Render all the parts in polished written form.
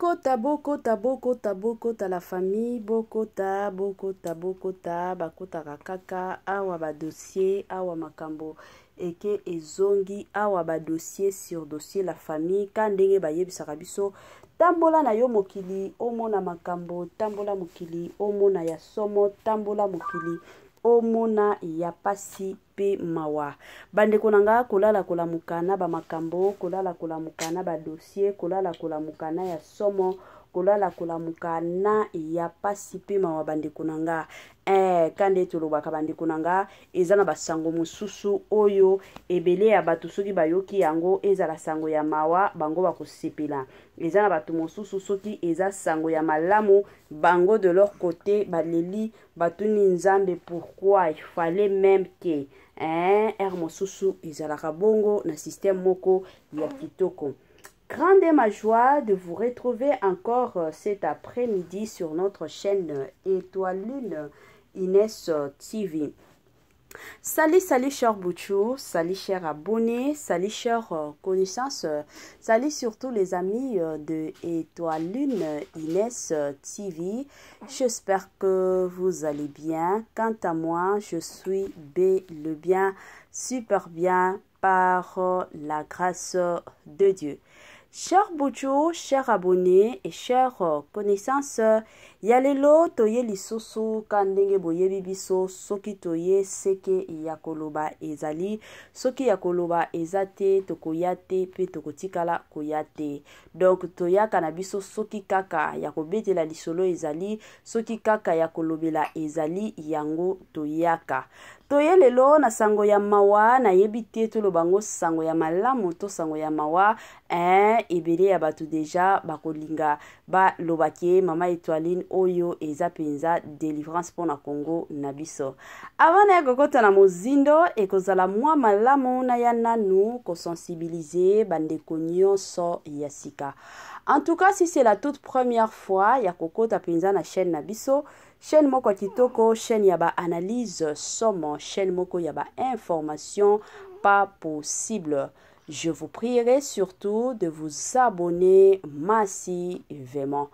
Bokota, bokota, bokota, bokota la famille, bokota, bokota, bokota, bakota kakaka, awa ba dossier, awa makambo, eke ezongi, awa ba dossier sur dossier la famille, kandenge ba yebisaka biso, tambola na yo mokili, omona makambo, tambola mokili, omona ya somo, tambola mokili, omona ya pasi pe mawa. Bande konanga kolala kolamukana ba makambo, kolala kolamukana ba dossier, kolala kolamukana ya somo, kolala kolamukana ya pasi pe mawa bande konanga. Kande tolobaka bande konanga ezana basango mususu oyo ebele ya batu soki bayoki yango ezala sango ya mawa bango bakosepela. Ezana batu mususu soki eza sango ya malamu bango de leur côté baleli batuni nzambe pourquoi il fallait même que mosusu ezalaka bongo na système moko ya kitoko. Grande ma joie de vous retrouver encore cet après-midi sur notre chaîne Étoile Lune Inès TV. Salut, salut chers Bouchou, salut chers abonnés, salut chers connaissances, salut surtout les amis de Étoile Lune Inès TV. J'espère que vous allez bien. Quant à moi, je suis le bien, super bien par la grâce de Dieu. Chers Bouchou, chers abonnés et chers connaissances, yalelo toye lisusu kandenge boye bibiso soki toye seke yakoloba ezali soki yakoloba ezate tokoyate pe tokotikala koyate. Donc toya kanabiso soki kaka yakobetela lisolo ezali soki kaka yakolobela ezali yango toyaka. Toye lelo na sango ya mawa na yebite to lobango sango ya malamu to sango ya mawa ebele ya batu deja bakolinga ba lobake mama Étoiline oyo eza penza délivrance pour na Congo na biso. Avant ya kokota na mozindo ekozala mwa malamu na ya nanu ko sensibiliser bandeko nyonso ya sika. En tout cas, si c'est la toute première fois ya kokota penza na chaîne na biso, chaîne moko kitoko, chaîne yaba analyse somme, chaîne moko yaba information pas possible. Je vous prierai surtout de vous abonner massivement.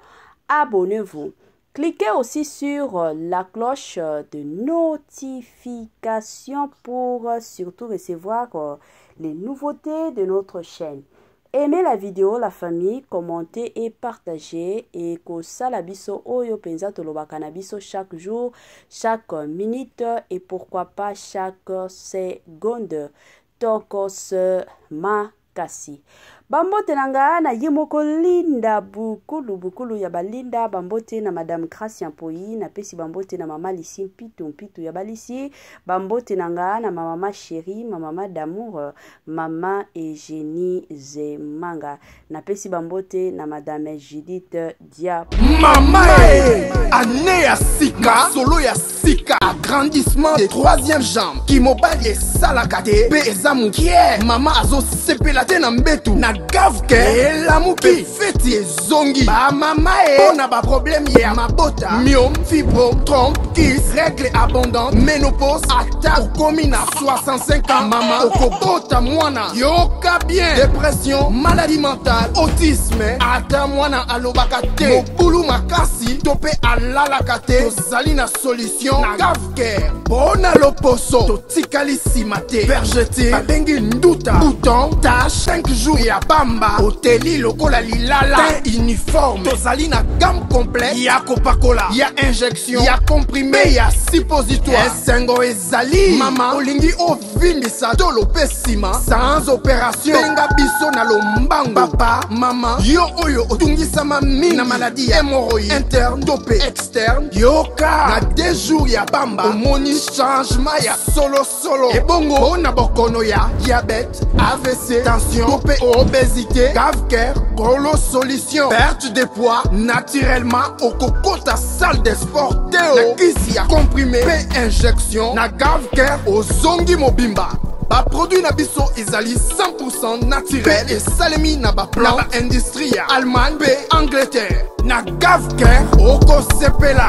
Abonnez-vous. Cliquez aussi sur la cloche de notification pour surtout recevoir les nouveautés de notre chaîne. Aimez la vidéo, la famille, commentez et partagez. Et que salabiso oyo penza tolobaka na biso chaque jour, chaque minute et pourquoi pas chaque seconde. Tokos makasi. Bambote nanga na yimoko linda bukulu ya balinda bambote na madame Gracia Mpoi na pesi bambote na mama Lisi mpitu ya balisi bambote nanga na mama chérie mama d'amour mama Eugénie Zemanga na pesi bambote na madame Judith Dia mama année ya sika solo ya sika agrandissement des troisième jambe qui mobile et salakate pe ezamukie mama azo sepela te na mbetu na gavke la muki feti zongi ba mama on a ba problème ya mabota myome fibro trompe kiss règle abondante ménopause attaque komina 65 ans mama okobota mwana yoka bien dépression maladie mentale autisme ata mwana alobaka te mokulu makasi tope alalaka te tozali na solution na gavke bona loposo totikali simate vergete babengi nduta bouton tache 5 jours ya bamba hoteli lokola lilala teint uniforme tozali na gamme complète ya kopakola ya injection ya comprimé ya suppositoire esengo ezali mama olingi ovindisa tolo pe sima sans opération benga biso na lombango papa mama yo oyo otungisama mingi na maladie ya hémorroïde interne tope externe yoka na 2 jours ya bamba omoni changement ya solo ebongo na bokono ya diabète AVC tension tope obésité Gavker Golo solution perte de poids naturellement au kokota salle de sport teo kisi ya comprimé pe injection na Gavker ozongi mobimba ba produit na biso ezali 100% naturel et salemi na ba plan na ba industrie ya Allemagne pe Angleterre na Gavker oko sepela.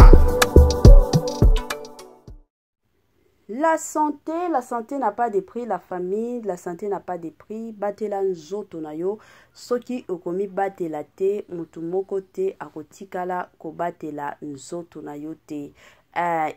La santé n'a pas de prix, la famille, la santé n'a pas de prix. Batela nzoto na yo, soki okomi batela te, mutu moko te akotikala ko batela nzoto na yo te.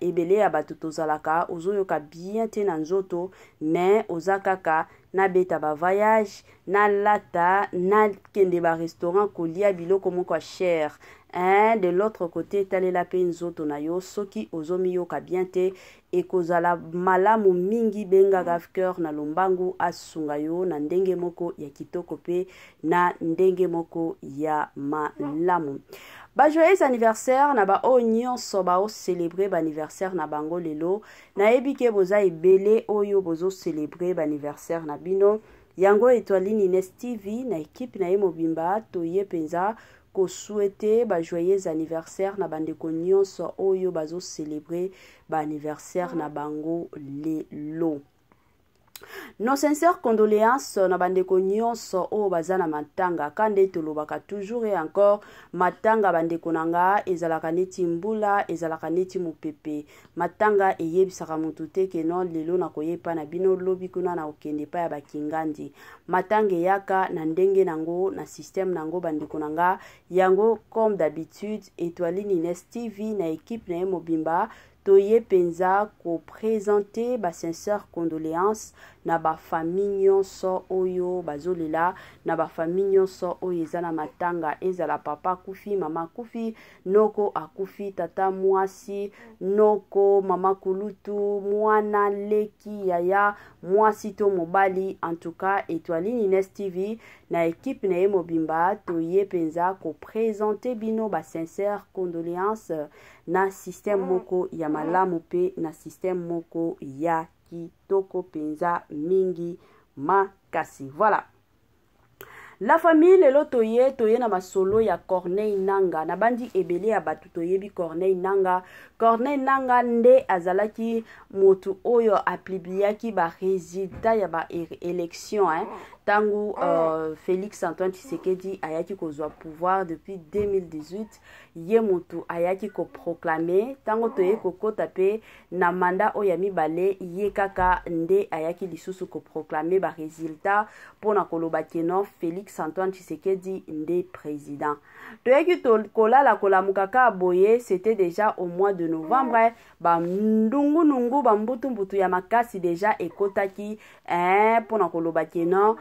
Ebele ya bato tozalaka, ozoyoka bien te na nzoto, mais ozakaka na beta ba voyage, na lata, na kende ba restaurant kolia biloko moko cher. De l'autre côté, talela pe nzoto na yo, soki ozomi yoka bien te, ekozala malamu mingi benga gafker na lombangu asunga yo na ndenge moko ya kitoko pe na ndenge moko ya malamu. Ba joyeux anniversaire na ba o nyonso ba o célébrer ba anniversaire na bango lelo. Na ebike boza ebele oyo bozo célébrer ba anniversaire na bino. Yango Étoile Nines TV na équipe na ye mobimba toye penza ko souhaiter ba joyeux anniversaire na bandeko nyonso oyo bazo célébrer ba anniversaire na bango lelo. Nos sincères condoléances na bandeko nyonso o bazana matanga kande tolobaka toujours et encore matanga bandeko nanga ezalaka neti mbula ezalaka neti mopepe matanga eyebisaka mutu te ke non lelo na koyepa na bino lobi kuna na okende pa ya bakingandi matanga yaka na ndenge nango na système nango bandeko nanga yango comme d'habitude Étoile Nines TV na équipe na ye mobimba toye penza ko présenter ba sincère condoléances na ba famille nyonso oyo bazolela na ba famille nyonso oyo ezana matanga ezala papa kufi mama kufi noko akufi tata mwasi noko mama kulutu mwana leki yaya mwasi to mobali en tout cas Étoile Nines TV na équipe na ye mobimba toye penza ko présenter bino ba sincère condoléances na système moko ya malamu pe na système moko ya kitoko penza mingi makasi. Voilà. La famille lelo toye na masolo ya Corneille Nanga na bandi ebele ya batu toyebi Corneille Nanga nde azalaki motu oyo aplibliaki ba résultat ya ba élection tangu Félix Antoine Tshisekedi ayaki kozwa pouvoir depuis 2018 ye motu ayaki ko proclamer tango toye kokota pe na mandat oyo ya mibale ye kaka nde ayaki lisusu ko proclamer ba résultat pona koloba keno Félix Antoine Tshisekedi nde président. Toyaki kolala kolamukaka boye, c'était déjà au mois de novembre ba ndungu ba mbutu ya makasi déjà ekotaki pona koloba keno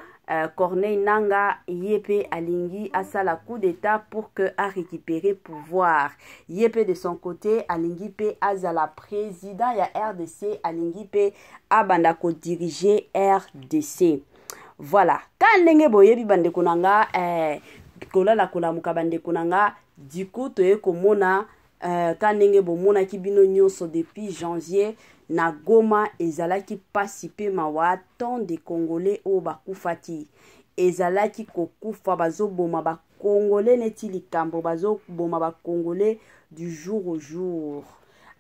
Corneille Nanga yepe alingi asala coup d'état pour que a récupérer pouvoir. Yepe de son côté alingi pe azala président ya RDC alingi pe abanda ko diriger RDC. Voilà. Quand ndenge boyebi bandeko nanga kolala kolamuka bandeko nanga du coup toye komona quand ndenge bomona ki bino nyonso depuis janvier na Goma ezalaki pasipe mawa tant de Congolais o bakufati ezalaki kokufa bazoboma ba Congolais neti likambo bazoboma ba Congolais du jour au jour.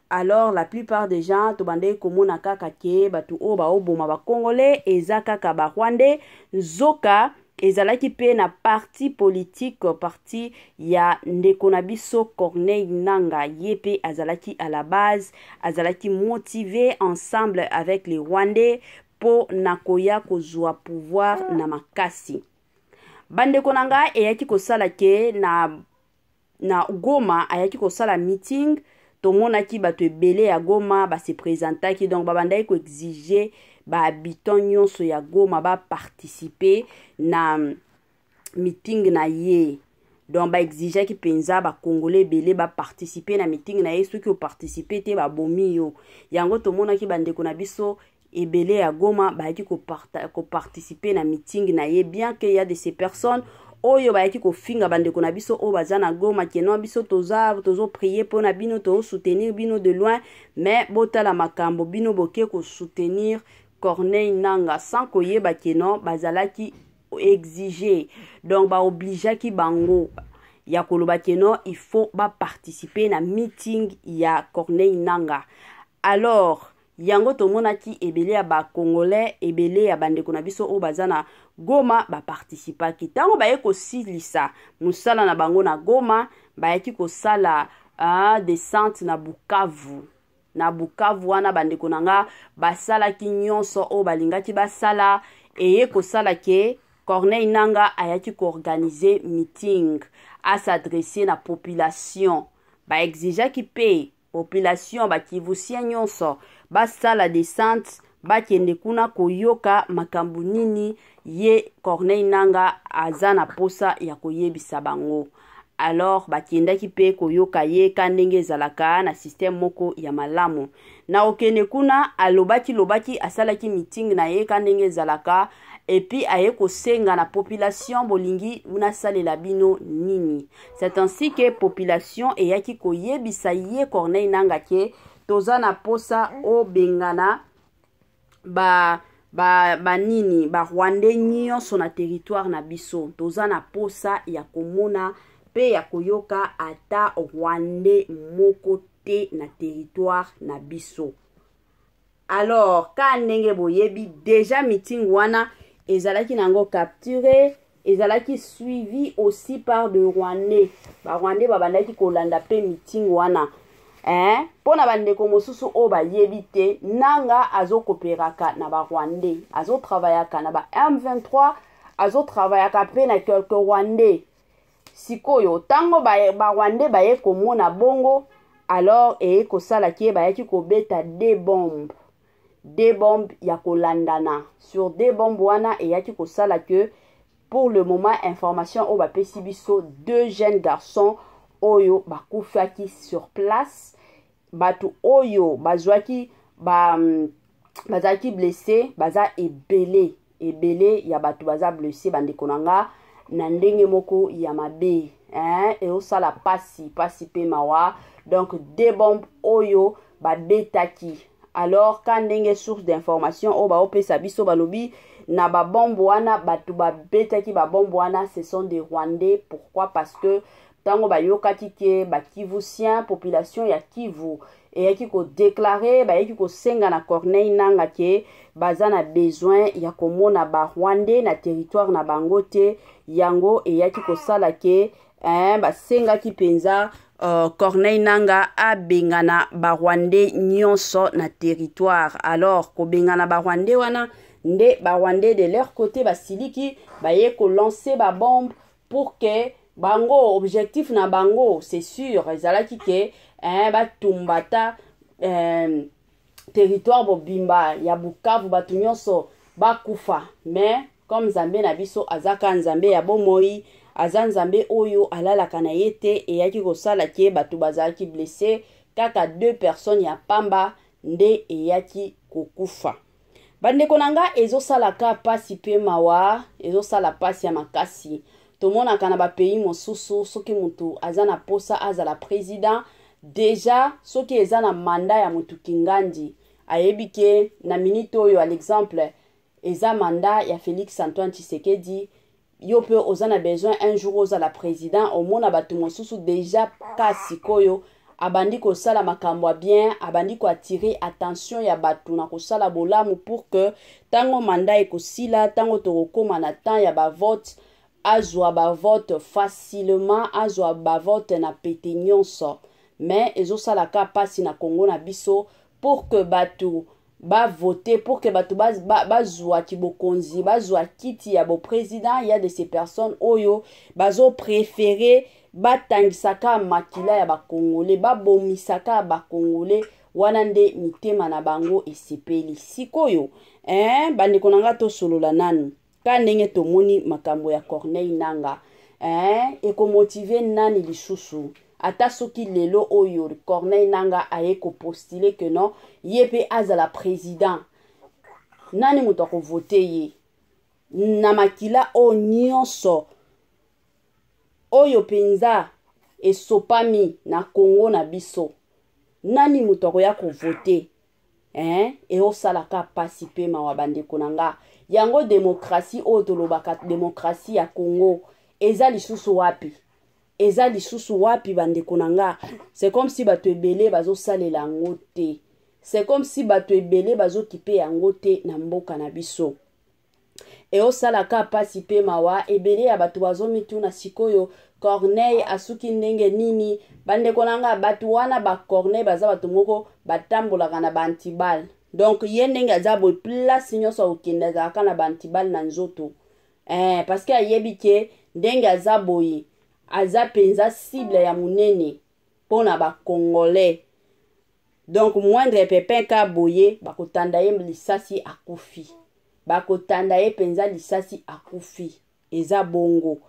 Alors la plupart des gens tobande komona kaka ke batu o ba oboma ba Congolais ezakaka ba Rwandais zoka ezalaki pe na parti politique parti ya ndeko na biso Corneille Nanga yepe azalaki à la base azalaki motivé ensemble avec les Rwandais po nakoya kozwa pouvoir na makasi bandeko nanga eyaki kosala ke na Goma ayaki kosala meeting tomonaki bato ebele ya Goma ba se présentaki donc babandaki ko exiger ba habitants nyonso ya Goma ba participer na meeting na ye donc ba exiger ki penza ba Congolais ebele ba participer na meeting na ye soki o participer te ba bomi yo yango tomonaki bandeko na biso ebele ya Goma ba yaki ko participer na meeting na ye bien que y a de ces personnes oyo bayaki kofinga bandeko na biso o bazana Goma keno biso tozo prier pour na bino to soutenir bino de loin mais botala makambo bino boke ko soutenir Corneille Nanga sans koyeba keno bazalaki exiger donc ba obligeaki bango ya koloba keno il faut ba participer na meeting ya Corneille Nanga. Alors yango tomonaki ebele ya ba Congolais ebele ya bandeko na biso o bazana Goma ba participaki tango baye ko silisa musala na bango na Goma bayaki ko sala descente na Bukavu na Bukavu wana bandeko nanga basalaki nyonso o balingaki basala eye kosala ke Corneille Nangaa ayaki koorganiser meeting à s'adresser na population ba exigaki pe population bakivusien nyonso basala descente bakende kuna koyoka makambo nini ye Corneille Nangaa aza na posa ya koyebisa bango. Alors bakendaki pe koyoka ye kandenge ezalaka na système moko ya malamu na okende kuna lobaki asalaki meeting na ye kandenge ezalaka et puis aye kosenga na population bolingi munasalela bino nini. C'est ainsi que population eyaki koyebisa ye Corneille Nangaa ke toza na posa o bengana nini Rwandais nyonso na territoire na biso toza na posa ya komona pe ya koyoka ata Rwandais moko te na territoire na biso. Alors ka ndenge boyebi déjà meeting wana ezalaki nango capturé, ezalaki suivi aussi par de Rwandais. Rwandais babandaki kolanda pe meeting wana. Pona bandeko mosusu o bayebi te Nangaa azokoperaka na Rwandais, azotravaillaka na M23, azotravaillaka pe na quelques Rwandais. Sikoyo tango Rwandais baye komona bongo, alors eye kosala ki bayaki kobeta des bombes ya kolandana sur des bombes wana eyaki kosala que pour le moment information o bapesi biso 2 jeunes garçons oyo bakufaki sur place, batu oyo bazwaki bazaki blessé baza ebele ya batu baza blessé bandeko nanga na ndenge moko ya mabe et osala pasi pe mawa. Donc des bombes oyo babetaki. Alors quand ndenge source d'information o opesa biso balobi na bombe wana batu babetaki bombe wana ce sont des Rwandais. Pourquoi? Parce que tango bayokaki ke bakivusien population ya Kivu eyaki ko déclarer bayaki ko senga na Corneille Nangaa ke baza na besoin ya komona Rwandais na territoire na bango te, yango eyaki ko sala ke basengaki penza Corneille Nangaa abengana Rwandais nyonso na territoire. Alors ko bengana Rwandais wana nde Rwandais de leur côté basiliki baye ko lancer bombe pour que bango objectif na bango c'est sûr ezalaki ke batumbata territoire bobimba ya Bukavu batu nyonso bakufa. Mais comme Nzambe na biso azaka Nzambe ya bomoi, aza Nzambe oyo alalaka na yete eyaki kosala ke batu bazalaki blessé kaka 2 personnes ya pamba nde eyaki kokufa. Bandeko nanga ezosalaka pasi pe mawa, ezosala pasi ya makasi. Tomonaka na pays mosusu soki mutu aza na posa azala président déjà soki eza na mandat ya mutu kingandi ayebi ke na minute oyo à l'exemple eza mandat ya Félix Antoine Tshisekedi yo pe ozana besoin un jour ozala président omona batu mosusu déjà kasi koyo abandi kosala makambo bien, abandi ko attirer attention ya batu na kosala bolamu pour que tango mandat ekosila tango tokokoma na temps ya vote azwa vote facilement, azwa vote na pete nyonso. Mais ezosalaka pasi na Congo na biso pour que batu voter, pour que batu bazwa kibokonzi, bazwa kiti ya bo président. Il y a de ces personnes oyo bazo préférer batangisaka makila ya bakongole, babomisaka bakongole wana nde mitema na bango esepeli. Sikoyo bandeko nanga to solola nanu ka ndenge tomoni makambo ya Corneille Nangaa eko motiver nani lisusu ata soki lelo oyo Corneille Nangaa aye ko postuler que non yepe azala président nani muto ko voter ye na makila o nyonso oyo penza esopami na Congo na biso nani muto ko ya ko voter e osalaka pasi pe mawa bandeko nanga yango démocratie o tolobaka démocratie ya Congo eza lisusu wapi? Eza lisusu wapi bandeko nanga? C'est comme si bato ebele bazo salela yango te. C'est comme si bato ebele bazo kipe yango te na mboka na biso. E osalaka pasi pe mawa ebele ya bato bazo mituna sikoyo Corneille asuki ndenge nini bandeko nanga batu wana ba Corneille baza batu moko batambolaka na bantibal. Donc ye ndenge aza boy place nyonso okende azalaka na bantibal na nzoto. Parce que ayebi ke ndenge aza boy aza penza cible ya munene pona ba Congolais. Donc moindre pepin ka boye bakotanda ye lisasi akufi. Bakotanda ye penza lisasi akufi. Eza bongo.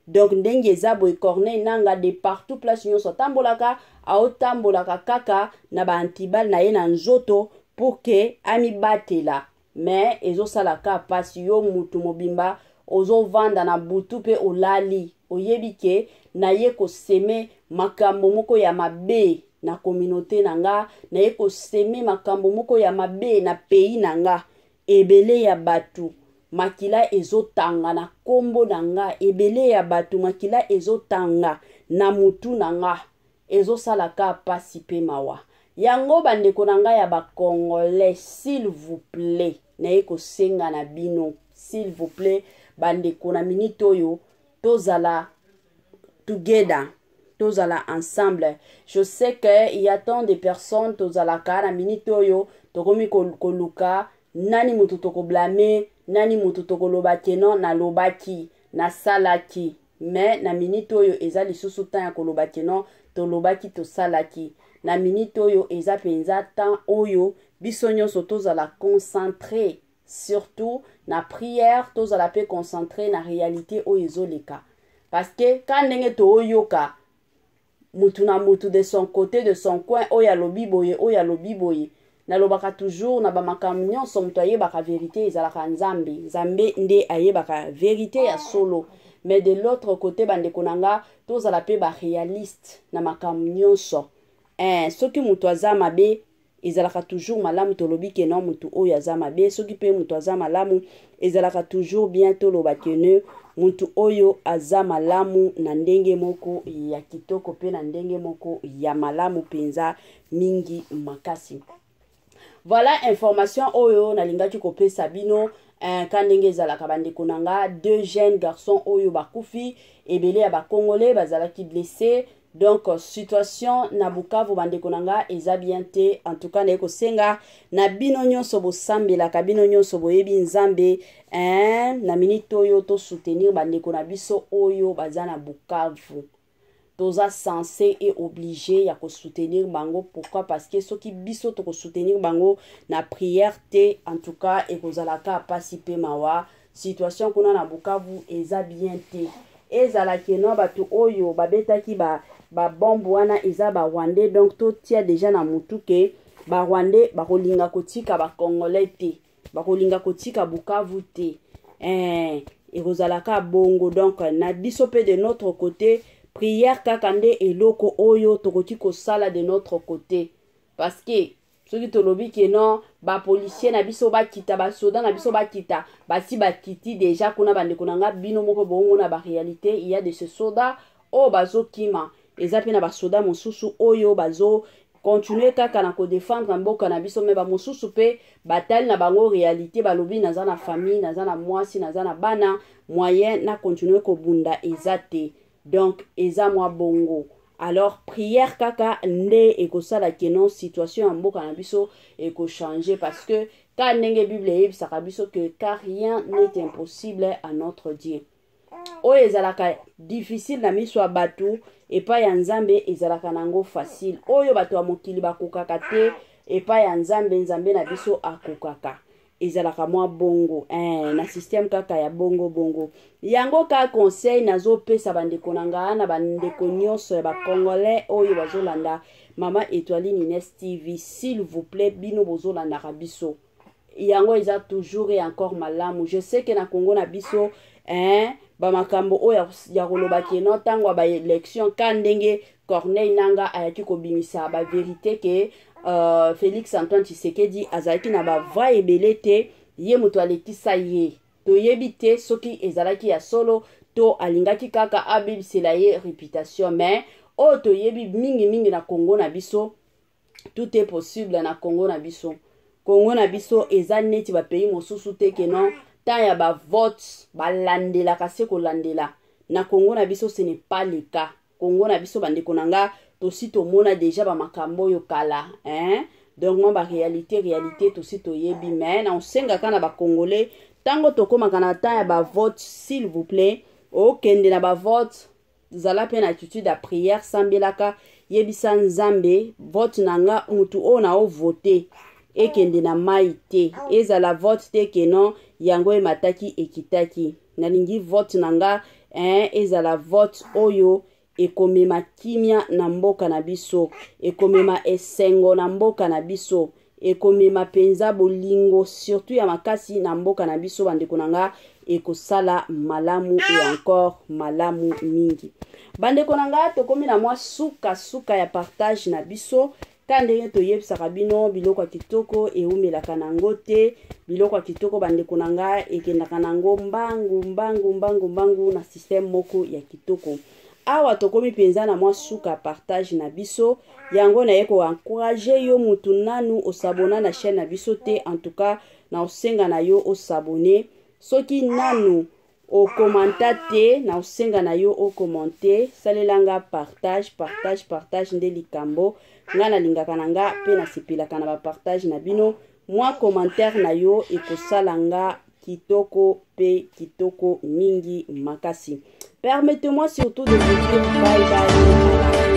Donc ndenge eza boy Corneille nanga de partout place nyonso tambolaka aotambolaka kaka na ba antibal na ye na nzoto pour que ami batela. Mais ezo salaka pasi yo mutu mobimba ozo vanda na butu pe olali oyebi ke na ye ko seme makambo moko ya mabe na communauté nanga na ye ko seme makambo moko ya mabe na pays nanga ebele ya batu makila ezotanga na kombo nanga ebele ya batu makila ezotanga na mutu nanga ezosalaka pasi pe mawa yango bandeko nanga ya ba Congolais s'il vous plaît na ye kosenga na bino s'il vous plaît bandeko na minute oyo tozala together tozala ensemble. Je sais que il y a tant de personnes tozala ka na minute oyo tokomi koluka nani mutu toko blâmer nani mutu toko lobaki non na lobaki na salaki mais na minute oyo eza lisusu temps ya kolobaki non to lobaki to salaki na minute oyo eza penza temps oyo biso nyonso tozala concentré surtout na prière tozala pe concentré na réalité oyo ezoleka parce que quand ndenge to oyoka mutu na mutu de son côté de son coin oyo alobi boye nalobaka toujours na bamakambo nyonso mutu ayebaka vérité ezalaka nzambe nde ayebaka vérité ya solo. Mais de l'autre côté bandeko nanga tozala pe ba réaliste na makambo nyonso. Soki mutu aza mabe ezalaka toujours malamu tolobi ke non mutu oyo aza mabe, soki pe mutu aza malamu ezalaka toujours bien toloba ke ne mutu oyo aza malamu na ndenge moko ya kitoko pe na ndenge moko ya malamu penza mingi makasi. Voilà information oyo nalingaki kopesa bino kandenge ezalaka bandeko nanga deux jeunes garçons oyo bakufi ebele ya ba Congolais bazalaki blessés. Donc situation na Bukavu bandeko nanga eza bien te en tout cas na kosenga na bino nyonso bosambela ka bino nyonso boyebi nzambe na minute oyo to soutenir bandeko na biso oyo bazana Bukavu. Toza censé et obligé ya ko soutenir bango. Pourquoi? Parce que soki biso to ko soutenir bango na prière te en tout cas et kozalaka pasi pe mawa situation kuna na Bukavu eza bien te ezala keno batu oyo babetaki ba bombe wana eza ba Rwandais. Donc to tia déjà na mutu ke ba Rwandais bakolinga kotika ba Congolais te bakolinga kotika Bukavu te ekozalaka bongo. Donc na biso pe de notre côté prière kakande eloko oyo tokoti kosala de notre côté parce que soki tolobi ke non ba policier na biso bakita ba soda na biso bakita basi bakiti déjà kuna bandeko nanga bino moko bongo na ba réalité il y a de ce soda o bazo kima eza pe na ba soda mosusu oyo bazo continuer kaka na ko défendre mboka na biso me ba mosusu pe batali na bango réalité balobi naza na famille naza na mwasi naza na bana moyen na continuer ko bunda ezate. Donc eza mwa bongo. Alors prière kaka nde ekosala kenon situation ya mboka na biso eko changer parce que ka ndenge Bible yebisaka biso que car rien n'est impossible à notre Dieu. Oyo ezalaka difficile na miso ya batu epa ya nzambe ezalaka nango facile. Oyo batu ya mokili bakokaka te epa ya nzambe na biso akokaka. Ezalaka mwa bongo na système kaka ya bongo yango ka conseil nazo pesa bandeko nanga na bandeko nyonso ya ba Congolais oyo bazolanda Mama Étoiline Inès TV s'il vous plaît bino bozolanda ka biso yango eza toujours et encore malamu. Je sais que na Congo na biso ba makambo oyo ya koloba keno tango ba élection kandenge Corneille nanga ayaki kobimisa ba vérité ke Félix Antoine Tshisekedi azalaki na ba va ebele te ye mutu alekisa ye to yebite soki ezalaki ya solo to alingaki kaka abibisela ye réputation mais o to yebi mingi na Congo na biso tout est possible na Congo na biso eza neti ba pays mosusu te ke non ta ya ba vote balandela kasi kolandela na Congo na biso ce n'est pas le cas. Congo na biso bandeko nanga tosi tomona déjà ba makambo yo kala hein. Donc moi ba réalité tosi toyebi mais na osenga kana ba congolais tango tokoma kana temps ya ba vote s'il vous plaît okende na ba vote zala pe na attitude à prière sambelaka yebisa nzambe vote nanga mutu o na o voter ekende na maite ezala vote te kenon yango emataki ekitaki nalingi vote nanga ezala vote oyo ekomema kimia na mboka na biso ekomema esengo na mboka na biso ekomema penza bolingo surtout ya makasi na mboka na biso bandeko nanga ekosala malamu et encore malamu mingi bandeko nanga tokomi na mwa suka ya partage na biso kandenge toyebisaka bino biloko ya kitoko eumelaka nango te biloko ya kitoko bandeko nanga ekendaka nango mbangu na système moko ya kitoko awa tokomi penza na mwa suka partage na biso yango na yeko encourager yo mutu nanu osabona na chaîne na biso te en tout cas na osenga na yo osabone soki nanu o commenta te na osenga na yo o commenter salelanga partage nde likambo nga na lingaka nanga pe na sipilaka na ba partage na bino mwa commentaire na yo ekosalanga kitoko pe kitoko mingi makasi. Permettez-moi surtout de vous dire bye bye.